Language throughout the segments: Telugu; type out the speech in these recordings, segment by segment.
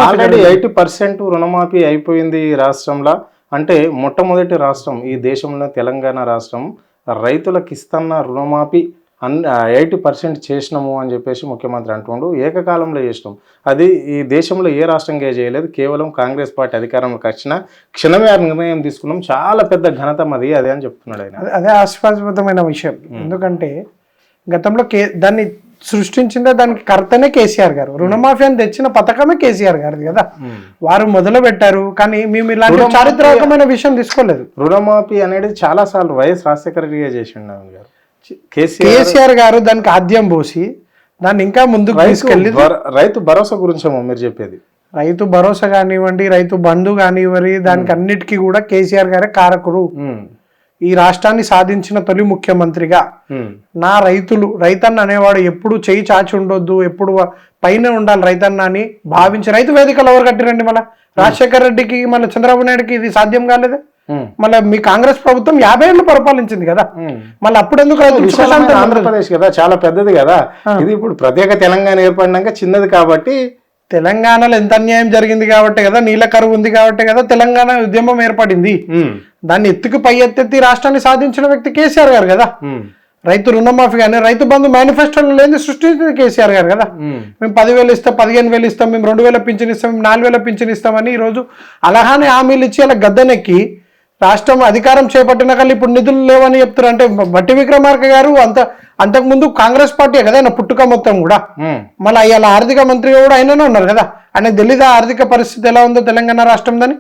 ఆల్రెడీ 80% రుణమాఫీ అయిపోయింది ఈ రాష్ట్రంలో. అంటే మొట్టమొదటి రాష్ట్రం ఈ దేశంలో తెలంగాణ రాష్ట్రం. రైతులకు ఇస్తున్న రుణమాఫీ 80% చేసినాము అని చెప్పేసి ముఖ్యమంత్రి అంటుండు. ఏకకాలంలో చేసినాం. అది ఈ దేశంలో ఏ రాష్ట్రంగా చేయలేదు. కేవలం కాంగ్రెస్ పార్టీ అధికారంలోకి వచ్చిన క్షణమే ఆ నిర్ణయం తీసుకున్నాం. చాలా పెద్ద ఘనత అదే అని చెప్తున్నాడు ఆయన. అదే ఆశ్వాసపదమైన విషయం. ఎందుకంటే గతంలో దాన్ని సృష్టించిందే దానికి కర్తనే కేసీఆర్ గారు. రుణమాఫీ అని తెచ్చిన పథకమే కేసీఆర్ గారిది కదా. వారు మొదలు పెట్టారు. కానీ మేము ఇలాంటి చారిత్రాత్మకమైన విషయం తీసుకోలేదు. రుణమాఫీ అనేది చాలా సార్లు వైఎస్ రాజశేఖర రెడ్డి చేసిండు గారు. కేసీఆర్ గారు దానికి ఆద్యం పోసి దాన్ని ఇంకా ముందుకు తీసుకెళ్ళి రైతు భరోసా గురించేమో మీరు చెప్పేది. రైతు భరోసా కానివ్వండి, రైతు బంధు కానివ్వండి, దానికి అన్నిటికీ కూడా కేసీఆర్ గారే కారకుడు. ఈ రాష్ట్రాన్ని సాధించిన తొలి ముఖ్యమంత్రిగా నా రైతన్న అనేవాడు ఎప్పుడు చేయి చాచి ఉండొద్దు, ఎప్పుడు పైన ఉండాలి రైతన్న అని భావించి రైతు వేదికలు ఎవరు కట్టిరండి? మళ్ళీ రాజశేఖర రెడ్డికి, మళ్ళీ చంద్రబాబు నాయుడుకి ఇది సాధ్యం కాలేదు. మళ్ళీ మీ కాంగ్రెస్ ప్రభుత్వం 50 ఏళ్ళు పరిపాలించింది కదా. మళ్ళీ అప్పుడు ఎందుకు ఆంధ్రప్రదేశ్ కదా చాలా పెద్దది కదా. ఇది ఇప్పుడు ప్రత్యేక తెలంగాణ ఏర్పడినాక చిన్నది కాబట్టి, తెలంగాణలో ఎంత అన్యాయం జరిగింది కాబట్టి కదా, నీళ్ళ కరువు ఉంది కాబట్టి కదా తెలంగాణ ఉద్యమం ఏర్పడింది. దాన్ని ఎత్తుకు పై ఎత్తెత్తి రాష్ట్రాన్ని సాధించిన వ్యక్తి కేసీఆర్ గారు కదా. రైతు రుణమాఫీ కానీ రైతు బంధు మేనిఫెస్టోలో లేని సృష్టించింది కేసీఆర్ గారు కదా. మేము 10,000 ఇస్తాం, 15,000 ఇస్తాం, మేము 2,000 పింఛన్ ఇస్తాం, మేము 4,000 పింఛన్ ఇస్తామని ఈరోజు అలానే హామీలు ఇచ్చి అలా గద్దెనెక్కి రాష్ట్రం అధికారం చేపట్టిన కానీ ఇప్పుడు నిధులు లేవని చెప్తారు. అంటే బట్టి విక్రమార్క గారు అంతకుముందు కాంగ్రెస్ పార్టీ కదా ఆయన పుట్టుక మొత్తం కూడా. మళ్ళీ అలా ఆర్థిక మంత్రిగా కూడా ఆయననే ఉన్నారు కదా. ఆయనకు తెలీదా ఆర్థిక పరిస్థితి ఎలా ఉందో తెలంగాణ రాష్ట్రందని?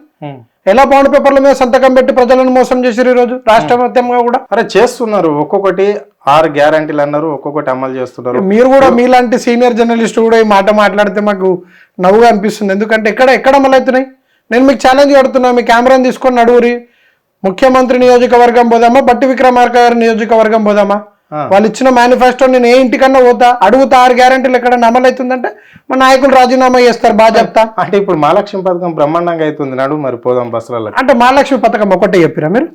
ఎలా బాండ్ పేపర్ల మీద సంతకం పెట్టి ప్రజలను మోసం చేశారు ఈ రోజు రాష్ట్ర మొత్తంగా కూడా. అరే చేస్తున్నారు, ఒక్కొక్కటి 6 గ్యారంటీలు అన్నారు, ఒక్కొక్కటి అమలు చేస్తున్నారు. మీరు కూడా మీలాంటి సీనియర్ జర్నలిస్ట్ కూడా ఈ మాట మాట్లాడితే మాకు నవ్వుగా అనిపిస్తుంది. ఎందుకంటే ఎక్కడ అమలు అవుతున్నాయి? నేను మీకు ఛాలెంజ్ కడుతున్నా, మీ కెమెరాని తీసుకొని నడువురి. ముఖ్యమంత్రి నియోజకవర్గం పోదామా, బట్టి విక్రమార్క గారి నియోజకవర్గం పోదామా? వాళ్ళు ఇచ్చిన మేనిఫెస్టో నేను ఏ ఇంటికన్నా పోతా, అడుగుతా 6 గ్యారంటీలు ఎక్కడన్నా అమలు అవుతుందంటే మా నాయకులు రాజీనామా చేస్తారు. బాగా చెప్తా. అంటే ఇప్పుడు మహాలక్ష్మి పథకం బ్రహ్మాండంగా అవుతుంది, నడు మరి పోదాం బస్సులలో. అంటే మహాలక్ష్మి పథకం ఒకటే చెప్పిరా మీరు?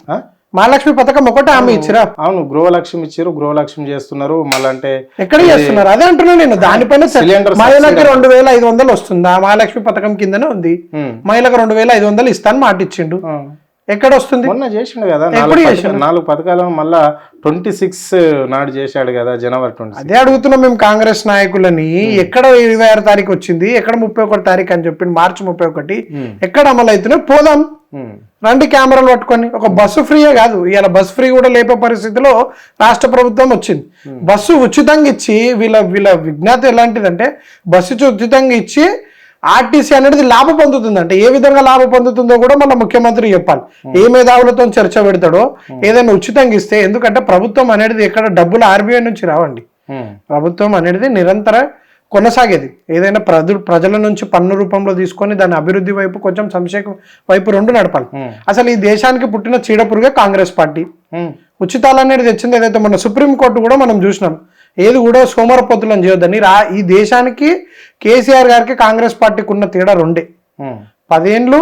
మహాలక్ష్మి పథకం ఒకటే హామీ ఇచ్చిరా? అవును, గృహలక్ష్మి ఇచ్చారు, గృహలక్ష్మి చేస్తున్నారు. మళ్ళీ అంటే ఎక్కడ చేస్తున్నారు అదే అంటున్నా నేను. దానిపైన మహిళకి 2,500 వస్తుందా? మహాలక్ష్మి పథకం కిందనే ఉంది. మహిళకు 2,500 ఇస్తాను మాట ఇచ్చిండు. ఎక్కడ వస్తుంది? మొన్న చేసిండు కదా 4 పథకాలను, మళ్ళా 26 నాడు చేశాడు కదా, జనవరి 20. అదే అడుగుతున్నాం మేము కాంగ్రెస్ నాయకులని. ఎక్కడ 26 తారీఖు వచ్చింది, ఎక్కడ 31 తారీఖు అని చెప్పి మార్చి 31 ఎక్కడ అమలు అవుతున్నాయి? పోదాం రండి కెమెరాలు పట్టుకొని. ఒక బస్సు ఫ్రీయే కాదు, ఇవాళ బస్సు ఫ్రీ కూడా లేపే పరిస్థితిలో రాష్ట్ర ప్రభుత్వం వచ్చింది. బస్సు ఉచితంగా ఇచ్చి వీళ్ళ విజ్ఞాతం ఎలాంటిదంటే బస్సు ఉచితంగా ఇచ్చి ఆర్టీసీ అనేది లాభ పొందుతుంది. అంటే ఏ విధంగా లాభ పొందుతుందో కూడా మన ముఖ్యమంత్రి చెప్పాలి. ఏ మేధావులతో చర్చ పెడతాడో ఏదైనా ఉచితంగా ఇస్తే. ఎందుకంటే ప్రభుత్వం అనేది ఎక్కడ డబ్బులు ఆర్బీఐ నుంచి రావండి. ప్రభుత్వం అనేది నిరంతర కొనసాగేది. ఏదైనా ప్రజల నుంచి పన్ను రూపంలో తీసుకొని దాని అభివృద్ధి వైపు కొంచెం సంక్షేమ వైపు 2 నడపాలి. అసలు ఈ దేశానికి పుట్టిన చీడపురుగే కాంగ్రెస్ పార్టీ. ఉచితాలు అనేది తెచ్చింది ఏదైతే మన సుప్రీంకోర్టు కూడా మనం చూసినాం. ఏది కూడా సోమరపోతులను చేయొద్దని. ఈ దేశానికి కేసీఆర్ గారికి కాంగ్రెస్ పార్టీకి ఉన్న తేడా 2. 10 ఏళ్ళు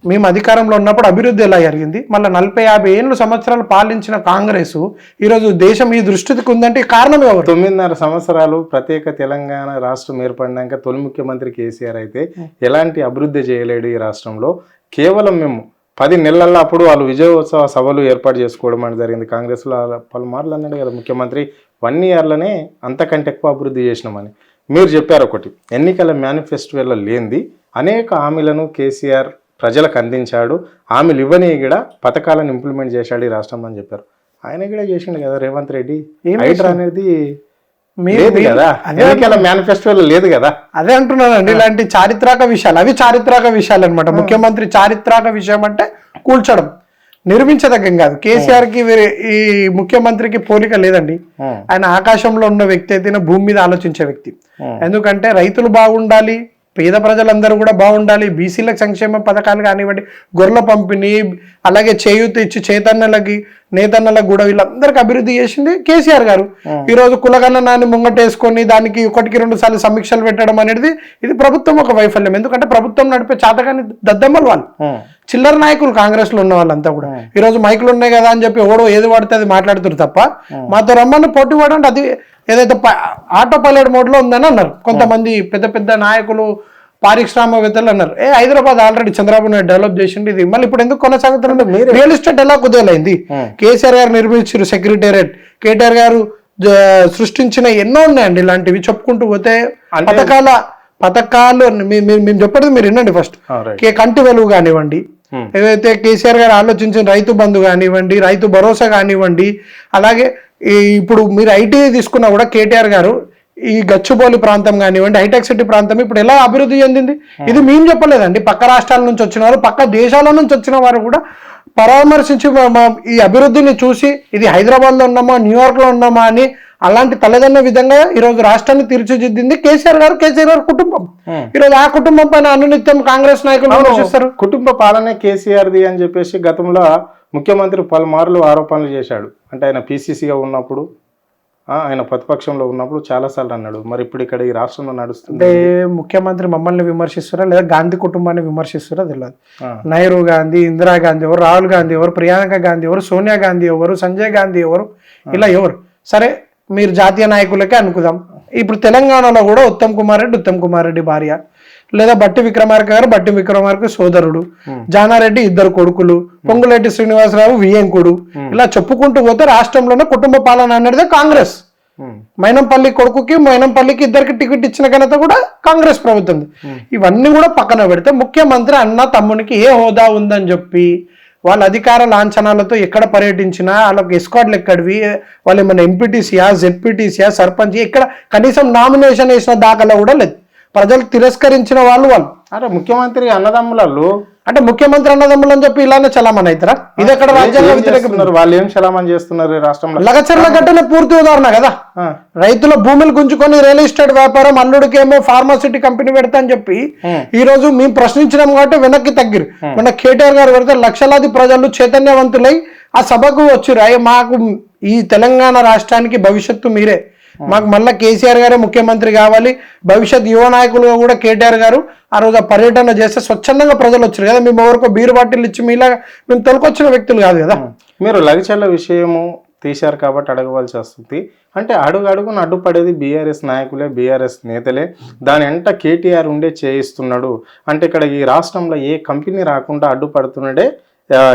మేము అధికారంలో ఉన్నప్పుడు అభివృద్ధి ఎలా జరిగింది, మళ్ళీ 40-50 సంవత్సరాలు పాలించిన కాంగ్రెస్ ఈరోజు దేశం ఈ దృష్టికి ఉందంటే కారణం ఎవరు? 9.5 సంవత్సరాలు ప్రత్యేక తెలంగాణ రాష్ట్రం ఏర్పడినాక తొలి ముఖ్యమంత్రి కేసీఆర్ అయితే ఎలాంటి అభివృద్ధి చేయలేడు ఈ రాష్ట్రంలో. కేవలం మేము 10 నెలల్లో అప్పుడు వాళ్ళు విజయోత్సవ సభలు ఏర్పాటు చేసుకోవడం అనేది జరిగింది. కాంగ్రెస్లో పలుమార్లు అన్నాడు కదా ముఖ్యమంత్రి, 1 ఇయర్లోనే అంతకంటే ఎక్కువ అభివృద్ధి చేసినామని. మీరు చెప్పారు ఒకటి, ఎన్నికల మేనిఫెస్టోలో లేనిది అనేక హామీలను కేసీఆర్ ప్రజలకు అందించాడు. హామీలు ఇవ్వని కూడా పథకాలను ఇంప్లిమెంట్ చేశాడు ఈ రాష్ట్రంలో అని చెప్పారు. ఆయన కూడా చేసిండు కదా రేవంత్ రెడ్డి. హైడ్రా అనేది లేదు కదా, ఎన్నికల మేనిఫెస్టోలో లేదు కదా. అదే అంటున్నానండి, ఇలాంటి చారిత్రక విషయాలు అవి చారిత్రక విషయాలు అనమాట. ముఖ్యమంత్రి చారిత్రక విషయం అంటే కూల్చడం, నిర్మించదగ్గం కాదు. కేసీఆర్ కి ఈ ముఖ్యమంత్రికి పోలిక లేదండి. ఆయన ఆకాశంలో ఉన్న వ్యక్తి అయితేనే భూమి మీద ఆలోచించే వ్యక్తి. ఎందుకంటే రైతులు బాగుండాలి, పేద ప్రజలందరూ కూడా బాగుండాలి, బీసీలకు సంక్షేమ పథకాలు కానివ్వండి, గొర్రెల పంపిణీ, అలాగే చేయూత ఇచ్చి చేతన్నలకి నేతన్నలకు కూడా వీళ్ళందరికీ అభివృద్ధి చేసింది కేసీఆర్ గారు. ఈరోజు కులగణనాన్ని ముంగటేసుకొని దానికి 1-2 సార్లు సమీక్షలు పెట్టడం అనేది ఇది ప్రభుత్వం ఒక వైఫల్యం. ఎందుకంటే ప్రభుత్వం నడిపే చాతగాని దద్దమ్మలు వాళ్ళు, చిల్లర నాయకులు కాంగ్రెస్ లో ఉన్న వాళ్ళంతా కూడా. ఈరోజు మైకులు ఉన్నాయి కదా అని చెప్పి ఓడో ఏది పడితే అది మాట్లాడుతారు తప్ప మాతో రమ్మని పోటీ పడండి. అది ఏదైతే ఆటో పైలట్ మోడ్ లో ఉందని అన్నారు కొంతమంది పెద్ద పెద్ద నాయకులు, పారిశ్రామికవేత్తలు అన్నారు హైదరాబాద్ ఆల్రెడీ చంద్రబాబు నాయుడు డెవలప్ చేసింది ఇది మళ్ళీ ఇప్పుడు ఎందుకు కొనసాగుతున్నారు రియల్ ఎస్టేట్ ఎలా కుదేలైంది కేసీఆర్ గారు నిర్మించారు సెక్రటేరియట్ కేటీఆర్ గారు సృష్టించిన ఎన్నో ఉన్నాయండి ఇలాంటివి చెప్పుకుంటూ పోతే పథకాలు మేము చెప్పేది మీరు వినండి ఫస్ట్ కంటి వెలుగు కానివ్వండి ఏదైతే కేసీఆర్ గారు ఆలోచించిన రైతు బంధు కానివ్వండి రైతు భరోసా కానివ్వండి అలాగే ఇప్పుడు మీరు ఐటీ తీసుకున్నా కూడా కేటీఆర్ గారు ఈ గచ్చిబౌలి ప్రాంతం కానివ్వండి హైటెక్ సిటీ ప్రాంతం ఇప్పుడు ఎలా అభివృద్ధి చెందింది ఇది మేము చెప్పలేదండి పక్క రాష్ట్రాల నుంచి వచ్చిన వారు పక్క దేశాల నుంచి వచ్చిన వారు కూడా పరామర్శించి ఈ అభివృద్ధిని చూసి ఇది హైదరాబాద్ లో ఉన్నామా న్యూయార్క్ లో ఉన్నామా అని అలాంటి తలదన్న విధంగా ఈరోజు రాష్ట్రాన్ని తీర్చిదిద్దింది కేసీఆర్ గారి కుటుంబం ఈరోజు ఆ కుటుంబం పైన అనునిత్యం కాంగ్రెస్ నాయకులు విమర్శిస్తారు కుటుంబ పాలనే కేసీఆర్ది అని చెప్పేసి గతంలో ముఖ్యమంత్రి పలుమార్లు ఆరోపణలు చేశాడు అంటే ఆయన పీసీసీగా ఉన్నప్పుడు ఆయన ప్రతిపక్షంలో ఉన్నప్పుడు చాలాసార్లు అన్నాడు మరి ఇప్పుడు ఇక్కడ ఈ రాష్ట్రంలో నడుస్తుంది అంటే ముఖ్యమంత్రి మమ్మల్ని విమర్శిస్తారా లేదా గాంధీ కుటుంబాన్ని విమర్శిస్తారా తెలియదు నెహ్రూ గాంధీ ఇందిరాగాంధీ ఎవరు రాహుల్ గాంధీ ఎవరు ప్రియాంక గాంధీ ఎవరు సోనియా గాంధీ ఎవరు సంజయ్ గాంధీ ఎవరు ఇలా ఎవరు సరే మీరు జాతీయ నాయకులకే అనుకుందాం ఇప్పుడు తెలంగాణలో కూడా ఉత్తమ్ కుమార్ రెడ్డి భార్య లేదా బట్టి విక్రమార్క సోదరుడు జానారెడ్డి ఇద్దరు కొడుకులు పొంగులేటి శ్రీనివాసరావు వియ్యంకుడు ఇలా చెప్పుకుంటూ పోతే రాష్ట్రంలోనే కుటుంబ పాలన అనేది కాంగ్రెస్ మైనంపల్లి కొడుకుకి మైనంపల్లికి ఇద్దరికి టికెట్ ఇచ్చిన ఘనత కూడా కాంగ్రెస్ ప్రభుత్వం ఇవన్నీ కూడా పక్కన పెడితే ముఖ్యమంత్రి అన్న తమ్మునికి ఏ హోదా ఉందని చెప్పి వాళ్ళ అధికార లాంఛనాలతో ఎక్కడ పర్యటించినా వాళ్ళకి ఎస్కార్డులు ఎక్కడివి వాళ్ళు ఏమైనా ఎంపీటీసీయా జెడ్పీటీసీయా సర్పంచ్ ఇక్కడ కనీసం నామినేషన్ వేసిన దాఖలా కూడా లేదు ప్రజలు తిరస్కరించిన వాళ్ళు అంటే ముఖ్యమంత్రి అన్నదమ్ములలో అంటే ముఖ్యమంత్రి అన్నదమ్ములు అని చెప్పి ఇలానే చలామణి అవుతారా ఇది ఎక్కడ రాజ్యాంగ వాళ్ళు ఏం చలామణి చేస్తున్నారు రాష్ట్రంలో లగచర్ల ఘటన పూర్తి ఉదాహరణ కదా రైతుల భూములు గుంజుకొని రియల్ ఎస్టేట్ వ్యాపారం అల్లుడికేమో ఫార్మాసిటీ కంపెనీ పెడతా అని చెప్పి ఈ రోజు మేము ప్రశ్నించినాం కాబట్టి వెనక్కి తగ్గిరు మన కేటీఆర్ గారు పెడితే లక్షలాది ప్రజలు చైతన్యవంతులై ఆ సభకు వచ్చిరు మాకు ఈ తెలంగాణ రాష్ట్రానికి భవిష్యత్తు మీరే మాకు మళ్ళీ కేసీఆర్ గారే ముఖ్యమంత్రి కావాలి భవిష్యత్ యువ నాయకులుగా కూడా కేటీఆర్ గారు ఆ రోజు పర్యటన చేస్తే స్వచ్ఛందంగా ప్రజలు వచ్చారు కదా మేము ఎవరికో బీరు బాటిల్ ఇచ్చి మీలా మేము తొలకొచ్చిన వ్యక్తులు కాదు కదా మీరు లగచర్ల విషయము తీశారు కాబట్టి అడగవలసి వస్తుంది అంటే అడుగున అడ్డుపడేది బీఆర్ఎస్ నాయకులే బీఆర్ఎస్ నేతలే దాని వెంట కేటీఆర్ ఉండే చేయిస్తున్నాడు అంటే ఇక్కడ ఈ రాష్ట్రంలో ఏ కంపెనీ రాకుండా అడ్డుపడుతున్నాడే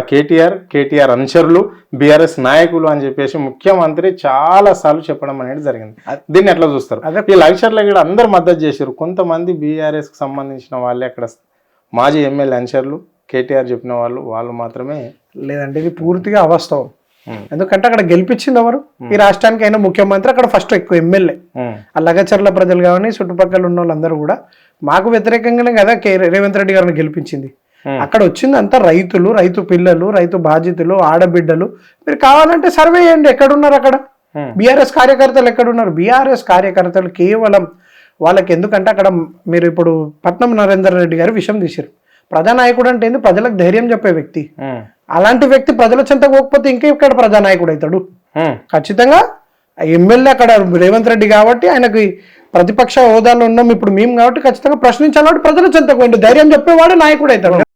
కేటీఆర్ అనుచరులు బీఆర్ఎస్ నాయకులు అని చెప్పేసి ముఖ్యమంత్రి చాలా సార్లు చెప్పడం అనేది జరిగింది దీన్ని ఎట్లా చూస్తారు ఈ లగచర్ల కూడా అందరు మద్దతు చేశారు కొంతమంది బీఆర్ఎస్ కి సంబంధించిన వాళ్ళే అక్కడ మాజీ ఎమ్మెల్యే అనుచరులు కేటీఆర్ చెప్పిన వాళ్ళు మాత్రమే లేదంటే ఇది పూర్తిగా అవాస్తవం ఎందుకంటే అక్కడ గెలిపించింది ఎవరు ఈ రాష్ట్రానికి అయినా ముఖ్యమంత్రి అక్కడ ఫస్ట్ ఎక్కువ ఎమ్మెల్యే ఆ లగచర్ల ప్రజలు కానీ చుట్టుపక్కల ఉన్న వాళ్ళందరూ కూడా మాకు వ్యతిరేకంగానే కదా రేవంత్ రెడ్డి గారిని గెలిపించింది అక్కడ వచ్చింది అంతా రైతులు రైతు పిల్లలు రైతు బాధితులు ఆడబిడ్డలు మీరు కావాలంటే సర్వే చేయండి ఎక్కడున్నారు అక్కడ బీఆర్ఎస్ కార్యకర్తలు ఎక్కడున్నారు బీఆర్ఎస్ కార్యకర్తలు కేవలం వాళ్ళకి ఎందుకంటే అక్కడ మీరు ఇప్పుడు పట్నం నరేందర్ రెడ్డి గారు విషయం తీశారు ప్రజానాయకుడు అంటే ఏంది ప్రజలకు ధైర్యం చెప్పే వ్యక్తి అలాంటి వ్యక్తి ప్రజల చెంత పోకపోతే ఇంకెక్కడ ప్రజానాయకుడు అవుతాడు ఖచ్చితంగా ఎమ్మెల్యే అక్కడ రేవంత్ రెడ్డి కాబట్టి ఆయనకి ప్రతిపక్ష హోదాలో ఉన్నాం ఇప్పుడు మేము కాబట్టి ఖచ్చితంగా ప్రశ్నించాలి ప్రజల చెంతకు ధైర్యం చెప్పేవాడు నాయకుడు అవుతాడు